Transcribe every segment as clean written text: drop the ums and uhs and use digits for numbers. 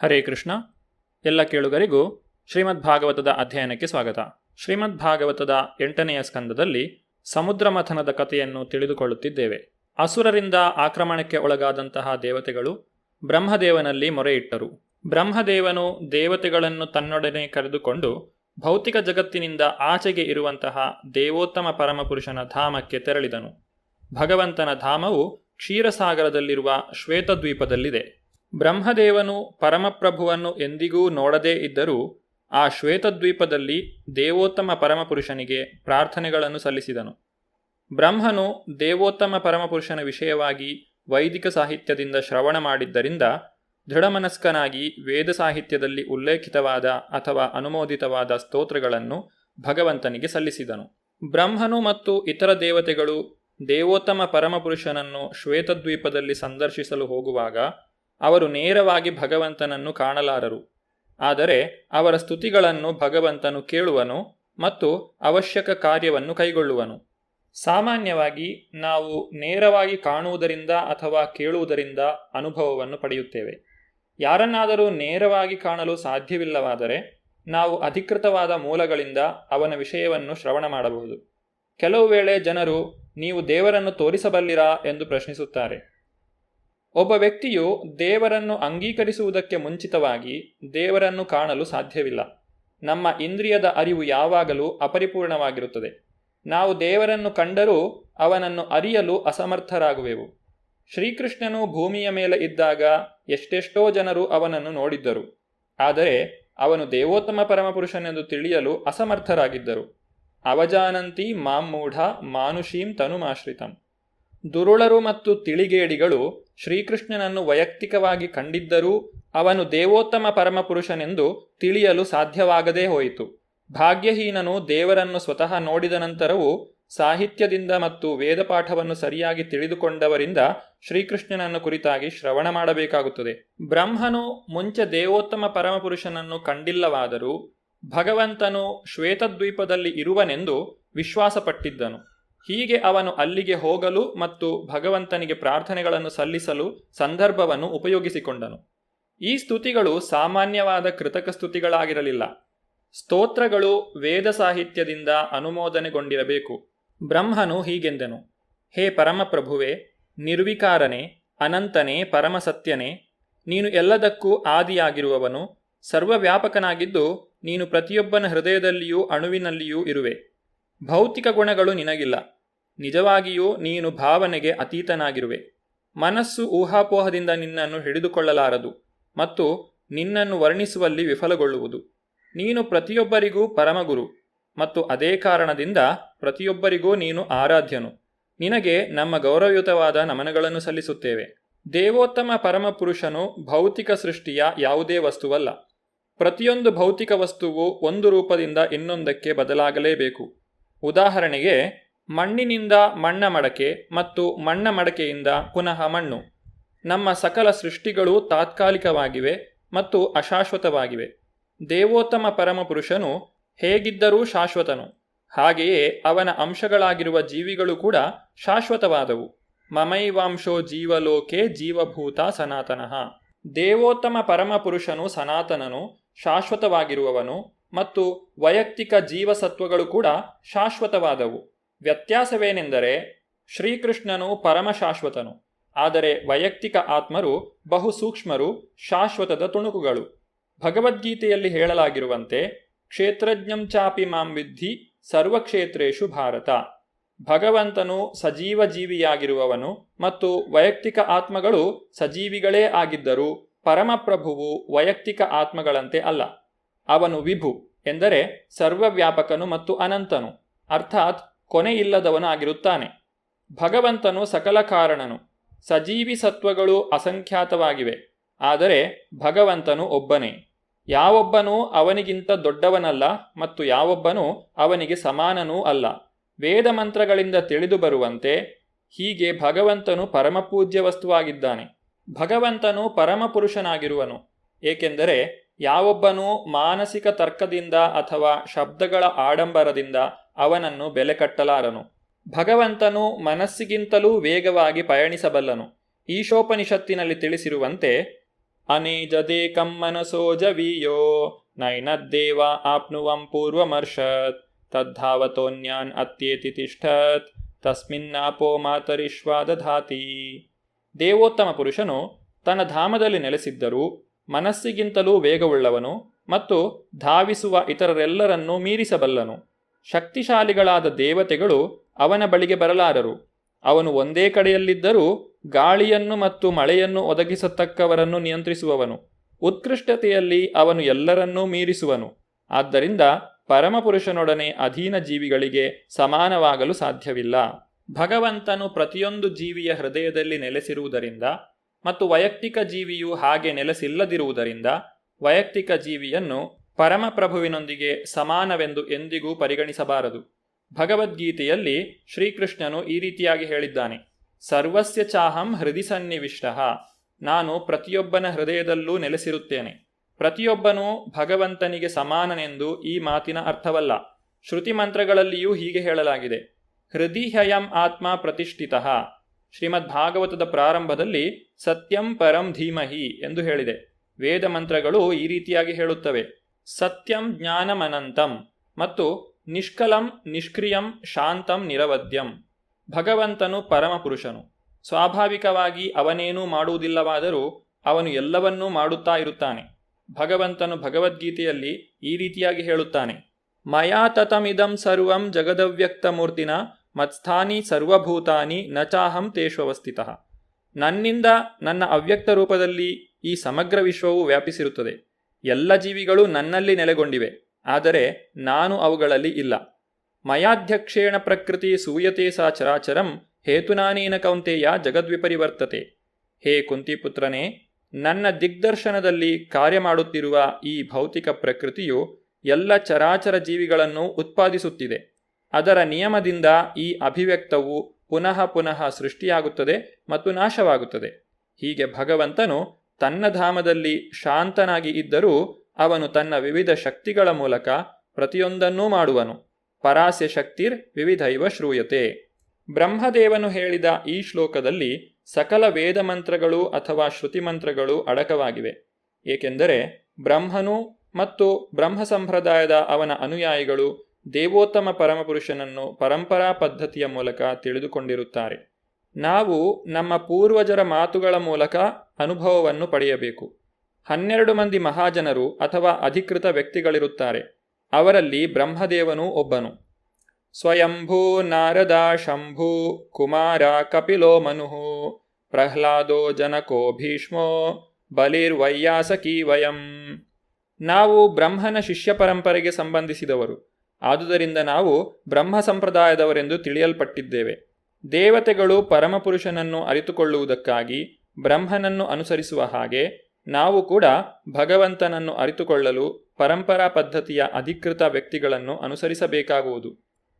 ಹರೇ ಕೃಷ್ಣ. ಎಲ್ಲ ಕೇಳುಗರಿಗೂ ಶ್ರೀಮದ್ ಭಾಗವತದ ಅಧ್ಯಯನಕ್ಕೆ ಸ್ವಾಗತ. ಶ್ರೀಮದ್ ಭಾಗವತದ 8ನೆಯ ಸ್ಕಂದದಲ್ಲಿ ಸಮುದ್ರ ಮಥನದ ಕಥೆಯನ್ನು ತಿಳಿದುಕೊಳ್ಳುತ್ತಿದ್ದೇವೆ. ಅಸುರರಿಂದ ಆಕ್ರಮಣಕ್ಕೆ ಒಳಗಾದಂತಹ ದೇವತೆಗಳು ಬ್ರಹ್ಮದೇವನಲ್ಲಿ ಮೊರೆಯಿಟ್ಟರು. ಬ್ರಹ್ಮದೇವನು ದೇವತೆಗಳನ್ನು ತನ್ನೊಡನೆ ಕರೆದುಕೊಂಡು ಭೌತಿಕ ಜಗತ್ತಿನಿಂದ ಆಚೆಗೆ ಇರುವಂತಹ ದೇವೋತ್ತಮ ಪರಮಪುರುಷನ ಧಾಮಕ್ಕೆ ತೆರಳಿದನು. ಭಗವಂತನ ಧಾಮವು ಕ್ಷೀರಸಾಗರದಲ್ಲಿರುವ ಶ್ವೇತದ್ವೀಪದಲ್ಲಿದೆ. ಬ್ರಹ್ಮದೇವನು ಪರಮಪ್ರಭುವನ್ನು ಎಂದಿಗೂ ನೋಡದೇ ಇದ್ದರೂ ಆ ಶ್ವೇತದ್ವೀಪದಲ್ಲಿ ದೇವೋತ್ತಮ ಪರಮಪುರುಷನಿಗೆ ಪ್ರಾರ್ಥನೆಗಳನ್ನು ಸಲ್ಲಿಸಿದನು. ಬ್ರಹ್ಮನು ದೇವೋತ್ತಮ ಪರಮಪುರುಷನ ವಿಷಯವಾಗಿ ವೈದಿಕ ಸಾಹಿತ್ಯದಿಂದ ಶ್ರವಣ ಮಾಡಿದ್ದರಿಂದ ದೃಢಮನಸ್ಕನಾಗಿ ವೇದ ಸಾಹಿತ್ಯದಲ್ಲಿ ಉಲ್ಲೇಖಿತವಾದ ಅಥವಾ ಅನುಮೋದಿತವಾದ ಸ್ತೋತ್ರಗಳನ್ನು ಭಗವಂತನಿಗೆ ಸಲ್ಲಿಸಿದನು. ಬ್ರಹ್ಮನು ಮತ್ತು ಇತರ ದೇವತೆಗಳು ದೇವೋತ್ತಮ ಪರಮಪುರುಷನನ್ನು ಶ್ವೇತದ್ವೀಪದಲ್ಲಿ ಸಂದರ್ಶಿಸಲು ಹೋಗುವಾಗ ಅವರು ನೇರವಾಗಿ ಭಗವಂತನನ್ನು ಕಾಣಲಾರರು. ಆದರೆ ಅವರ ಸ್ತುತಿಗಳನ್ನು ಭಗವಂತನು ಕೇಳುವನು ಮತ್ತು ಅವಶ್ಯಕ ಕಾರ್ಯವನ್ನು ಕೈಗೊಳ್ಳುವನು. ಸಾಮಾನ್ಯವಾಗಿ ನಾವು ನೇರವಾಗಿ ಕಾಣುವುದರಿಂದ ಅಥವಾ ಕೇಳುವುದರಿಂದ ಅನುಭವವನ್ನು ಪಡೆಯುತ್ತೇವೆ. ಯಾರನ್ನಾದರೂ ನೇರವಾಗಿ ಕಾಣಲು ಸಾಧ್ಯವಿಲ್ಲವಾದರೆ ನಾವು ಅಧಿಕೃತವಾದ ಮೂಲಗಳಿಂದ ಅವನ ವಿಷಯವನ್ನು ಶ್ರವಣ ಮಾಡಬಹುದು. ಕೆಲವು ವೇಳೆ ಜನರು ನೀವು ದೇವರನ್ನು ತೋರಿಸಬಲ್ಲಿರಾ ಎಂದು ಪ್ರಶ್ನಿಸುತ್ತಾರೆ. ಒಬ್ಬ ವ್ಯಕ್ತಿಯು ದೇವರನ್ನು ಅಂಗೀಕರಿಸುವುದಕ್ಕೆ ಮುಂಚಿತವಾಗಿ ದೇವರನ್ನು ಕಾಣಲು ಸಾಧ್ಯವಿಲ್ಲ. ನಮ್ಮ ಇಂದ್ರಿಯದ ಅರಿವು ಯಾವಾಗಲೂ ಅಪರಿಪೂರ್ಣವಾಗಿರುತ್ತದೆ. ನಾವು ದೇವರನ್ನು ಕಂಡರೂ ಅವನನ್ನು ಅರಿಯಲು ಅಸಮರ್ಥರಾಗುವೆವು. ಶ್ರೀಕೃಷ್ಣನು ಭೂಮಿಯ ಮೇಲೆ ಇದ್ದಾಗ ಎಷ್ಟೆಷ್ಟೋ ಜನರು ಅವನನ್ನು ನೋಡಿದ್ದರು, ಆದರೆ ಅವನು ದೇವೋತ್ತಮ ಪರಮಪುರುಷನೆಂದು ತಿಳಿಯಲು ಅಸಮರ್ಥರಾಗಿದ್ದರು. ಅವಜಾನಂತಿ ಮಾಮ್ಮೂಢ ಮಾನುಷೀಂ ತನುಮಾಶ್ರಿತಂ. ದುರುಳರು ಮತ್ತು ತಿಳಿಗೇಡಿಗಳು ಶ್ರೀಕೃಷ್ಣನನ್ನು ವೈಯಕ್ತಿಕವಾಗಿ ಕಂಡಿದ್ದರೂ ಅವನು ದೇವೋತ್ತಮ ಪರಮಪುರುಷನೆಂದು ತಿಳಿಯಲು ಸಾಧ್ಯವಾಗದೇ ಹೋಯಿತು. ಭಾಗ್ಯಹೀನನು ದೇವರನ್ನು ಸ್ವತಃ ನೋಡಿದ ನಂತರವೂ ಸಾಹಿತ್ಯದಿಂದ ಮತ್ತು ವೇದಪಾಠವನ್ನು ಸರಿಯಾಗಿ ತಿಳಿದುಕೊಂಡವರಿಂದ ಶ್ರೀಕೃಷ್ಣನನ್ನು ಕುರಿತಾಗಿ ಶ್ರವಣ ಮಾಡಬೇಕಾಗುತ್ತದೆ. ಬ್ರಹ್ಮನು ಮುಂಚೆ ದೇವೋತ್ತಮ ಪರಮಪುರುಷನನ್ನು ಕಂಡಿಲ್ಲವಾದರೂ ಭಗವಂತನು ಶ್ವೇತದ್ವೀಪದಲ್ಲಿ ಇರುವನೆಂದು ವಿಶ್ವಾಸಪಟ್ಟಿದ್ದನು. ಹೀಗೆ ಅವನು ಅಲ್ಲಿಗೆ ಹೋಗಲು ಮತ್ತು ಭಗವಂತನಿಗೆ ಪ್ರಾರ್ಥನೆಗಳನ್ನು ಸಲ್ಲಿಸಲು ಸಂದರ್ಭವನ್ನು ಉಪಯೋಗಿಸಿಕೊಂಡನು. ಈ ಸ್ತುತಿಗಳು ಸಾಮಾನ್ಯವಾದ ಕೃತಕ ಸ್ತುತಿಗಳಾಗಿರಲಿಲ್ಲ. ಸ್ತೋತ್ರಗಳು ವೇದ ಸಾಹಿತ್ಯದಿಂದ ಅನುಮೋದನೆಗೊಂಡಿರಬೇಕು. ಬ್ರಹ್ಮನು ಹೀಗೆಂದನು: ಹೇ ಪರಮಪ್ರಭುವೆ, ನಿರ್ವಿಕಾರನೇ, ಅನಂತನೇ, ಪರಮಸತ್ಯನೇ, ನೀನು ಎಲ್ಲದಕ್ಕೂ ಆದಿಯಾಗಿರುವವನು, ಸರ್ವವ್ಯಾಪಕನಾಗಿದ್ದು ನೀನು ಪ್ರತಿಯೊಬ್ಬನ ಹೃದಯದಲ್ಲಿಯೂ ಅಣುವಿನಲ್ಲಿಯೂ ಇರುವೆ. ಭೌತಿಕ ಗುಣಗಳು ನಿನಗಿಲ್ಲ. ನಿಜವಾಗಿಯೂ ನೀನು ಭಾವನೆಗೆ ಅತೀತನಾಗಿರುವೆ. ಮನಸ್ಸು ಊಹಾಪೋಹದಿಂದ ನಿನ್ನನ್ನು ಹಿಡಿದುಕೊಳ್ಳಲಾರದು ಮತ್ತು ನಿನ್ನನ್ನು ವರ್ಣಿಸುವಲ್ಲಿ ವಿಫಲಗೊಳ್ಳುವುದು. ನೀನು ಪ್ರತಿಯೊಬ್ಬರಿಗೂ ಪರಮಗುರು ಮತ್ತು ಅದೇ ಕಾರಣದಿಂದ ಪ್ರತಿಯೊಬ್ಬರಿಗೂ ನೀನು ಆರಾಧ್ಯನು. ನಿನಗೆ ನಮ್ಮ ಗೌರವಯುತವಾದ ನಮನಗಳನ್ನು ಸಲ್ಲಿಸುತ್ತೇವೆ. ದೇವೋತ್ತಮ ಪರಮಪುರುಷನು ಭೌತಿಕ ಸೃಷ್ಟಿಯ ಯಾವುದೇ ವಸ್ತುವಲ್ಲ. ಪ್ರತಿಯೊಂದು ಭೌತಿಕ ವಸ್ತುವು ಒಂದು ರೂಪದಿಂದ ಇನ್ನೊಂದಕ್ಕೆ ಬದಲಾಗಲೇಬೇಕು. ಉದಾಹರಣೆಗೆ, ಮಣ್ಣಿನಿಂದ ಮಣ್ಣ ಮಡಕೆ ಮತ್ತು ಮಣ್ಣ ಮಡಕೆಯಿಂದ ಪುನಃ ಮಣ್ಣು. ನಮ್ಮ ಸಕಲ ಸೃಷ್ಟಿಗಳು ತಾತ್ಕಾಲಿಕವಾಗಿವೆ ಮತ್ತು ಅಶಾಶ್ವತವಾಗಿವೆ. ದೇವೋತ್ತಮ ಪರಮಪುರುಷನು ಹೇಗಿದ್ದರೂ ಶಾಶ್ವತನು. ಹಾಗೆಯೇ ಅವನ ಅಂಶಗಳಾಗಿರುವ ಜೀವಿಗಳು ಕೂಡ ಶಾಶ್ವತವಾದವು. ಮಮೈವಾಂಶೋ ಜೀವಲೋಕೆ ಜೀವಭೂತ ಸನಾತನಃ. ದೇವೋತ್ತಮ ಪರಮಪುರುಷನು ಸನಾತನನು, ಶಾಶ್ವತವಾಗಿರುವವನು ಮತ್ತು ವೈಯಕ್ತಿಕ ಜೀವಸತ್ವಗಳು ಕೂಡ ಶಾಶ್ವತವಾದವು. ವ್ಯತ್ಯಾಸವೇನೆಂದರೆ, ಶ್ರೀಕೃಷ್ಣನು ಪರಮಶಾಶ್ವತನು, ಆದರೆ ವೈಯಕ್ತಿಕ ಆತ್ಮರು ಬಹು ಸೂಕ್ಷ್ಮರು, ಶಾಶ್ವತದ ತುಣುಕುಗಳು. ಭಗವದ್ಗೀತೆಯಲ್ಲಿ ಹೇಳಲಾಗಿರುವಂತೆ, ಕ್ಷೇತ್ರಜ್ಞಂ ಚಾಪಿ ಮಾಂ ವಿದ್ಧಿ ಸರ್ವಕ್ಷೇತ್ರೇಷು ಭಾರತ. ಭಗವಂತನು ಸಜೀವ ಜೀವಿಯಾಗಿರುವವನು ಮತ್ತು ವೈಯಕ್ತಿಕ ಆತ್ಮಗಳು ಸಜೀವಿಗಳೇ ಆಗಿದ್ದರೂ ಪರಮಪ್ರಭುವು ವೈಯಕ್ತಿಕ ಆತ್ಮಗಳಂತೆ ಅಲ್ಲ. ಅವನು ವಿಭು ಎಂದರೆ ಸರ್ವವ್ಯಾಪಕನು ಮತ್ತು ಅನಂತನು, ಅರ್ಥಾತ್ ಕೊನೆಯಿಲ್ಲದವನು ಆಗಿರುತ್ತಾನೆ. ಭಗವಂತನು ಸಕಲ ಕಾರಣನು. ಸಜೀವಿ ಸತ್ವಗಳು ಅಸಂಖ್ಯಾತವಾಗಿವೆ, ಆದರೆ ಭಗವಂತನು ಒಬ್ಬನೇ. ಯಾವೊಬ್ಬನೂ ಅವನಿಗಿಂತ ದೊಡ್ಡವನಲ್ಲ ಮತ್ತು ಯಾವೊಬ್ಬನೂ ಅವನಿಗೆ ಸಮಾನನೂ ಅಲ್ಲ. ವೇದ ಮಂತ್ರಗಳಿಂದ ತಿಳಿದು ಬರುವಂತೆ ಹೀಗೆ ಭಗವಂತನು ಪರಮಪೂಜ್ಯ ವಸ್ತುವಾಗಿದ್ದಾನೆ. ಭಗವಂತನು ಪರಮಪುರುಷನಾಗಿರುವನು, ಏಕೆಂದರೆ ಯಾವೊಬ್ಬನೂ ಮಾನಸಿಕ ತರ್ಕದಿಂದ ಅಥವಾ ಶಬ್ದಗಳ ಆಡಂಬರದಿಂದ ಅವನನ್ನು ಬೆಲೆ ಕಟ್ಟಲಾರನು. ಭಗವಂತನು ಮನಸ್ಸಿಗಿಂತಲೂ ವೇಗವಾಗಿ ಪಯಣಿಸಬಲ್ಲನು. ಈಶೋಪನಿಷತ್ತಿನಲ್ಲಿ ತಿಳಿಸಿರುವಂತೆ, ಅನೇಜದೇಕಂ ಮನಸೋ ಜವೀಯೋ ನೈನದ್ದೇವ ಆಪ್ನುವಂ ಪೂರ್ವಮರ್ಷತ್ ತದ್ಧಾವತೋನ್ಯಾನ್ ಅತ್ಯೇತಿ ತಿಷ್ಠತ್ ತಸ್ಮಿನ್ನಾಪೋ ಮಾತರಿಶ್ವಾ ದಧಾತಿ. ದೇವೋತ್ತಮ ಪುರುಷನು ತನ್ನ ಧಾಮದಲ್ಲಿ ನೆಲೆಸಿದ್ದರೂ ಮನಸ್ಸಿಗಿಂತಲೂ ವೇಗವುಳ್ಳವನು ಮತ್ತು ಧಾವಿಸುವ ಇತರರೆಲ್ಲರನ್ನೂ ಮೀರಿಸಬಲ್ಲನು. ಶಕ್ತಿಶಾಲಿಗಳಾದ ದೇವತೆಗಳು ಅವನ ಬಳಿಗೆ ಬರಲಾರರು. ಅವನು ಒಂದೇ ಕಡೆಯಲ್ಲಿದ್ದರೂ ಗಾಳಿಯನ್ನು ಮತ್ತು ಮಳೆಯನ್ನು ಒದಗಿಸತಕ್ಕವರನ್ನು ನಿಯಂತ್ರಿಸುವವನು. ಉತ್ಕೃಷ್ಟತೆಯಲ್ಲಿ ಅವನು ಎಲ್ಲರನ್ನೂ ಮೀರಿಸುವನು. ಆದ್ದರಿಂದ ಪರಮಪುರುಷನೊಡನೆ ಅಧೀನ ಜೀವಿಗಳಿಗೆ ಸಮಾನವಾಗಲು ಸಾಧ್ಯವಿಲ್ಲ. ಭಗವಂತನು ಪ್ರತಿಯೊಂದು ಜೀವಿಯ ಹೃದಯದಲ್ಲಿ ನೆಲೆಸಿರುವುದರಿಂದ ಮತ್ತು ವೈಯಕ್ತಿಕ ಜೀವಿಯು ಹಾಗೆ ನೆಲೆಸಿಲ್ಲದಿರುವುದರಿಂದ ವೈಯಕ್ತಿಕ ಜೀವಿಯನ್ನು ಪರಮಪ್ರಭುವಿನೊಂದಿಗೆ ಸಮಾನವೆಂದು ಎಂದಿಗೂ ಪರಿಗಣಿಸಬಾರದು. ಭಗವದ್ಗೀತೆಯಲ್ಲಿ ಶ್ರೀಕೃಷ್ಣನು ಈ ರೀತಿಯಾಗಿ ಹೇಳಿದ್ದಾನೆ: ಸರ್ವಸ್ಯ ಚಾಹಂ ಹೃದಯ ಸನ್ನಿವಿಷ್ಟಃ. ನಾನು ಪ್ರತಿಯೊಬ್ಬನ ಹೃದಯದಲ್ಲೂ ನೆಲೆಸಿರುತ್ತೇನೆ. ಪ್ರತಿಯೊಬ್ಬನೂ ಭಗವಂತನಿಗೆ ಸಮಾನನೆಂದು ಈ ಮಾತಿನ ಅರ್ಥವಲ್ಲ. ಶ್ರುತಿ ಮಂತ್ರಗಳಲ್ಲಿಯೂ ಹೀಗೆ ಹೇಳಲಾಗಿದೆ: ಹೃದಯ ಹಯಂ ಆತ್ಮ ಪ್ರತಿಷ್ಠಿತಃ. ಶ್ರೀಮದ್ ಭಾಗವತದ ಪ್ರಾರಂಭದಲ್ಲಿ ಸತ್ಯಂ ಪರಂ ಧೀಮಹಿ ಎಂದು ಹೇಳಿದೆ. ವೇದ ಮಂತ್ರಗಳು ಈ ರೀತಿಯಾಗಿ ಹೇಳುತ್ತವೆ: ಸತ್ಯಂ ಜ್ಞಾನಮನಂತಂ ಮತ್ತು ನಿಷ್ಕಲಂ ನಿಷ್ಕ್ರಿಯಂ ಶಾಂತಂ ನಿರವದ್ಯಂ. ಭಗವಂತನು ಪರಮಪುರುಷನು. ಸ್ವಾಭಾವಿಕವಾಗಿ ಅವನೇನೂ ಮಾಡುವುದಿಲ್ಲವಾದರೂ ಅವನು ಎಲ್ಲವನ್ನೂ ಮಾಡುತ್ತಾ ಇರುತ್ತಾನೆ. ಭಗವಂತನು ಭಗವದ್ಗೀತೆಯಲ್ಲಿ ಈ ರೀತಿಯಾಗಿ ಹೇಳುತ್ತಾನೆ: ಮಯಾ ತತಮಿದಂ ಸರ್ವಂ ಜಗದವ್ಯಕ್ತಮೂರ್ತಿನ ಮತ್ಸ್ಥಾನಿ ಸರ್ವಭೂತಾನಿ ನ ಚಾಹಂ ತೇಷ್ವವಸ್ಥಿತಃ. ನನ್ನಿಂದ ನನ್ನ ಅವ್ಯಕ್ತ ರೂಪದಲ್ಲಿ ಈ ಸಮಗ್ರ ವಿಶ್ವವು ವ್ಯಾಪಿಸಿರುತ್ತದೆ. ಎಲ್ಲ ಜೀವಿಗಳು ನನ್ನಲ್ಲಿ ನೆಲೆಗೊಂಡಿವೆ, ಆದರೆ ನಾನು ಅವುಗಳಲ್ಲಿ ಇಲ್ಲ. ಮಯಾಧ್ಯಕ್ಷೇಣ ಪ್ರಕೃತಿ ಸೂಯತೆ ಸಾ ಚರಾಚರಂ ಹೇತುನಾನೇನ ಕೌಂತೆಯ ಜಗದ್ವಿಪರಿವರ್ತತೆ. ಹೇ ಕುಂತಿಪುತ್ರನೇ, ನನ್ನ ದಿಗ್ದರ್ಶನದಲ್ಲಿ ಕಾರ್ಯ ಮಾಡುತ್ತಿರುವ ಈ ಭೌತಿಕ ಪ್ರಕೃತಿಯು ಎಲ್ಲ ಚರಾಚರ ಜೀವಿಗಳನ್ನು ಉತ್ಪಾದಿಸುತ್ತಿದೆ. ಅದರ ನಿಯಮದಿಂದ ಈ ಅಭಿವ್ಯಕ್ತವು ಪುನಃ ಪುನಃ ಸೃಷ್ಟಿಯಾಗುತ್ತದೆ ಮತ್ತು ನಾಶವಾಗುತ್ತದೆ. ಹೀಗೆ ಭಗವಂತನು ತನ್ನ ಧಾಮದಲ್ಲಿ ಶಾಂತನಾಗಿ ಇದ್ದರೂ ಅವನು ತನ್ನ ವಿವಿಧ ಶಕ್ತಿಗಳ ಮೂಲಕ ಪ್ರತಿಯೊಂದನ್ನೂ ಮಾಡುವನು. ಪರಾಸ್ಯ ಶಕ್ತಿರ್ ವಿವಿಧೈವ ಶ್ರೂಯತೆ. ಬ್ರಹ್ಮದೇವನು ಹೇಳಿದ ಈ ಶ್ಲೋಕದಲ್ಲಿ ಸಕಲ ವೇದ ಮಂತ್ರಗಳು ಅಥವಾ ಶ್ರುತಿ ಮಂತ್ರಗಳು ಅಡಕವಾಗಿವೆ. ಏಕೆಂದರೆ ಬ್ರಹ್ಮನು ಮತ್ತು ಬ್ರಹ್ಮ ಸಂಪ್ರದಾಯದ ಅವನ ಅನುಯಾಯಿಗಳು ದೇವೋತ್ತಮ ಪರಮಪುರುಷನನ್ನು ಪರಂಪರಾ ಪದ್ಧತಿಯ ಮೂಲಕ ತಿಳಿದುಕೊಂಡಿರುತ್ತಾರೆ. ನಾವು ನಮ್ಮ ಪೂರ್ವಜರ ಮಾತುಗಳ ಮೂಲಕ ಅನುಭವವನ್ನು ಪಡೆಯಬೇಕು. 12 ಮಂದಿ ಮಹಾಜನರು ಅಥವಾ ಅಧಿಕೃತ ವ್ಯಕ್ತಿಗಳಿರುತ್ತಾರೆ. ಅವರಲ್ಲಿ ಬ್ರಹ್ಮದೇವನೂ ಒಬ್ಬನು. ಸ್ವಯಂಭೂ ನಾರದ ಶಂಭೂ ಕುಮಾರ ಕಪಿಲೋ ಮನುಃ ಪ್ರಹ್ಲಾದೋ ಜನಕೋ ಭೀಷ್ಮೋ ಬಲಿರ್ವೈಯಾಸಕಿ ವಯಂ. ನಾವು ಬ್ರಹ್ಮನ ಶಿಷ್ಯ ಪರಂಪರೆಗೆ ಸಂಬಂಧಿಸಿದವರು. ಆದುದರಿಂದ ನಾವು ಬ್ರಹ್ಮ ಸಂಪ್ರದಾಯದವರೆಂದು ತಿಳಿಯಲ್ಪಟ್ಟಿದ್ದೇವೆ. ದೇವತೆಗಳು ಪರಮಪುರುಷನನ್ನು ಅರಿತುಕೊಳ್ಳುವುದಕ್ಕಾಗಿ ಬ್ರಹ್ಮನನ್ನು ಅನುಸರಿಸುವ ಹಾಗೆ ನಾವು ಕೂಡ ಭಗವಂತನನ್ನು ಅರಿತುಕೊಳ್ಳಲು ಪರಂಪರಾ ಪದ್ಧತಿಯ ಅಧಿಕೃತ ವ್ಯಕ್ತಿಗಳನ್ನು ಅನುಸರಿಸಬೇಕಾಗುವುದು.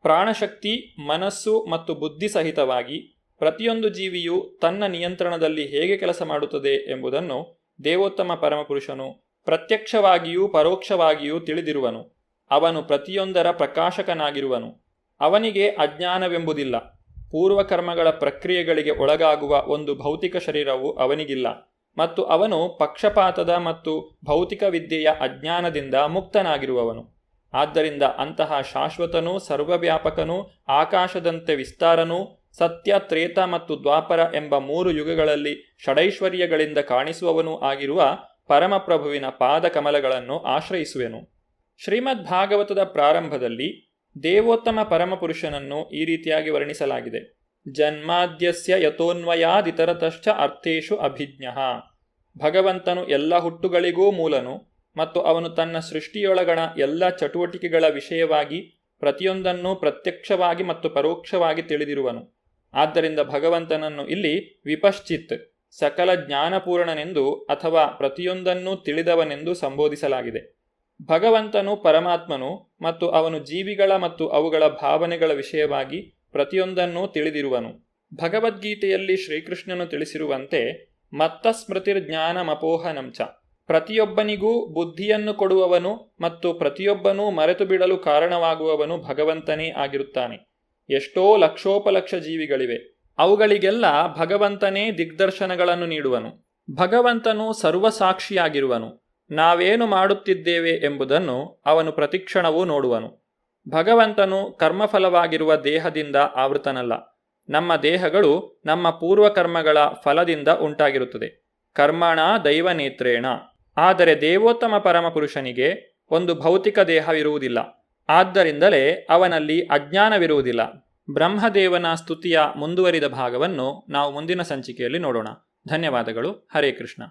ಪ್ರಾಣಶಕ್ತಿ, ಮನಸ್ಸು ಮತ್ತು ಬುದ್ಧಿ ಸಹಿತವಾಗಿ ಪ್ರತಿಯೊಂದು ಜೀವಿಯು ತನ್ನ ನಿಯಂತ್ರಣದಲ್ಲಿ ಹೇಗೆ ಕೆಲಸ ಮಾಡುತ್ತದೆ ಎಂಬುದನ್ನು ದೇವೋತ್ತಮ ಪರಮಪುರುಷನು ಪ್ರತ್ಯಕ್ಷವಾಗಿಯೂ ಪರೋಕ್ಷವಾಗಿಯೂ ತಿಳಿದಿರುವನು. ಅವನು ಪ್ರತಿಯೊಂದರ ಪ್ರಕಾಶಕನಾಗಿರುವನು. ಅವನಿಗೆ ಅಜ್ಞಾನವೆಂಬುದಿಲ್ಲ. ಪೂರ್ವಕರ್ಮಗಳ ಪ್ರಕ್ರಿಯೆಗಳಿಗೆ ಒಳಗಾಗುವ ಒಂದು ಭೌತಿಕ ಶರೀರವು ಅವನಿಗಿಲ್ಲ ಮತ್ತು ಅವನು ಪಕ್ಷಪಾತದ ಮತ್ತು ಭೌತಿಕ ವಿದ್ಯೆಯ ಅಜ್ಞಾನದಿಂದ ಮುಕ್ತನಾಗಿರುವವನು. ಆದ್ದರಿಂದ ಅಂತಹ ಶಾಶ್ವತನೂ ಸರ್ವವ್ಯಾಪಕನೂ ಆಕಾಶದಂತೆ ವಿಸ್ತಾರನೂ ಸತ್ಯ, ತ್ರೇತ ಮತ್ತು ದ್ವಾಪರ ಎಂಬ 3 ಯುಗಗಳಲ್ಲಿ ಷಡೈಶ್ವರ್ಯಗಳಿಂದ ಕಾಣಿಸುವವನೂ ಆಗಿರುವ ಪರಮಪ್ರಭುವಿನ ಪಾದಕಮಲಗಳನ್ನು ಆಶ್ರಯಿಸುವೆನು. ಶ್ರೀಮದ್ ಭಾಗವತದ ಪ್ರಾರಂಭದಲ್ಲಿ ದೇವೋತ್ತಮ ಪರಮಪುರುಷನನ್ನು ಈ ರೀತಿಯಾಗಿ ವರ್ಣಿಸಲಾಗಿದೆ: ಜನ್ಮಾದ್ಯಸ್ಯ ಯತೋನ್ವಯಾದಿತರತಶ್ಚ ಅರ್ಥೇಷು ಅಭಿಜ್ಞಃ. ಭಗವಂತನು ಎಲ್ಲ ಹುಟ್ಟುಗಳಿಗೂ ಮೂಲನು ಮತ್ತು ಅವನು ತನ್ನ ಸೃಷ್ಟಿಯೊಳಗಣ ಎಲ್ಲ ಚಟುವಟಿಕೆಗಳ ವಿಷಯವಾಗಿ ಪ್ರತಿಯೊಂದನ್ನೂ ಪ್ರತ್ಯಕ್ಷವಾಗಿ ಮತ್ತು ಪರೋಕ್ಷವಾಗಿ ತಿಳಿದಿರುವನು. ಆದ್ದರಿಂದ ಭಗವಂತನನ್ನು ಇಲ್ಲಿ ವಿಪಶ್ಚಿತ್, ಸಕಲ ಜ್ಞಾನಪೂರ್ಣನೆಂದು ಅಥವಾ ಪ್ರತಿಯೊಂದನ್ನೂ ತಿಳಿದವನೆಂದು ಸಂಬೋಧಿಸಲಾಗಿದೆ. ಭಗವಂತನು ಪರಮಾತ್ಮನು ಮತ್ತು ಅವನು ಜೀವಿಗಳ ಮತ್ತು ಅವುಗಳ ಭಾವನೆಗಳ ವಿಷಯವಾಗಿ ಪ್ರತಿಯೊಂದನ್ನೂ ತಿಳಿದಿರುವನು. ಭಗವದ್ಗೀತೆಯಲ್ಲಿ ಶ್ರೀಕೃಷ್ಣನು ತಿಳಿಸಿರುವಂತೆ ಮತ್ತ ಸ್ಮೃತಿರ್ ಜ್ಞಾನಮಪೋಹನಂಚ. ಪ್ರತಿಯೊಬ್ಬನಿಗೂ ಬುದ್ಧಿಯನ್ನು ಕೊಡುವವನು ಮತ್ತು ಪ್ರತಿಯೊಬ್ಬನೂ ಮರೆತು ಬಿಡಲು ಕಾರಣವಾಗುವವನು ಭಗವಂತನೇ ಆಗಿರುತ್ತಾನೆ. ಎಷ್ಟೋ ಲಕ್ಷೋಪಲಕ್ಷ ಜೀವಿಗಳಿವೆ. ಅವುಗಳಿಗೆಲ್ಲ ಭಗವಂತನೇ ದಿಗ್ದರ್ಶನಗಳನ್ನು ನೀಡುವನು. ಭಗವಂತನು ಸರ್ವಸಾಕ್ಷಿಯಾಗಿರುವನು. ನಾವೇನು ಮಾಡುತ್ತಿದ್ದೇವೆ ಎಂಬುದನ್ನು ಅವನು ಪ್ರತಿಕ್ಷಣವೂ ನೋಡುವನು. ಭಗವಂತನು ಕರ್ಮಫಲವಾಗಿರುವ ದೇಹದಿಂದ ಆವೃತನಲ್ಲ. ನಮ್ಮ ದೇಹಗಳು ನಮ್ಮ ಪೂರ್ವಕರ್ಮಗಳ ಫಲದಿಂದ ಉಂಟಾಗಿರುತ್ತದೆ. ಕರ್ಮಣ ದೈವನೇತ್ರೇಣ. ಆದರೆ ದೇವೋತ್ತಮ ಪರಮಪುರುಷನಿಗೆ ಒಂದು ಭೌತಿಕ ದೇಹವಿರುವುದಿಲ್ಲ. ಆದ್ದರಿಂದಲೇ ಅವನಲ್ಲಿ ಅಜ್ಞಾನವಿರುವುದಿಲ್ಲ. ಬ್ರಹ್ಮದೇವನ ಸ್ತುತಿಯ ಮುಂದುವರಿದ ಭಾಗವನ್ನು ನಾವು ಮುಂದಿನ ಸಂಚಿಕೆಯಲ್ಲಿ ನೋಡೋಣ. ಧನ್ಯವಾದಗಳು. ಹರೇ ಕೃಷ್ಣ.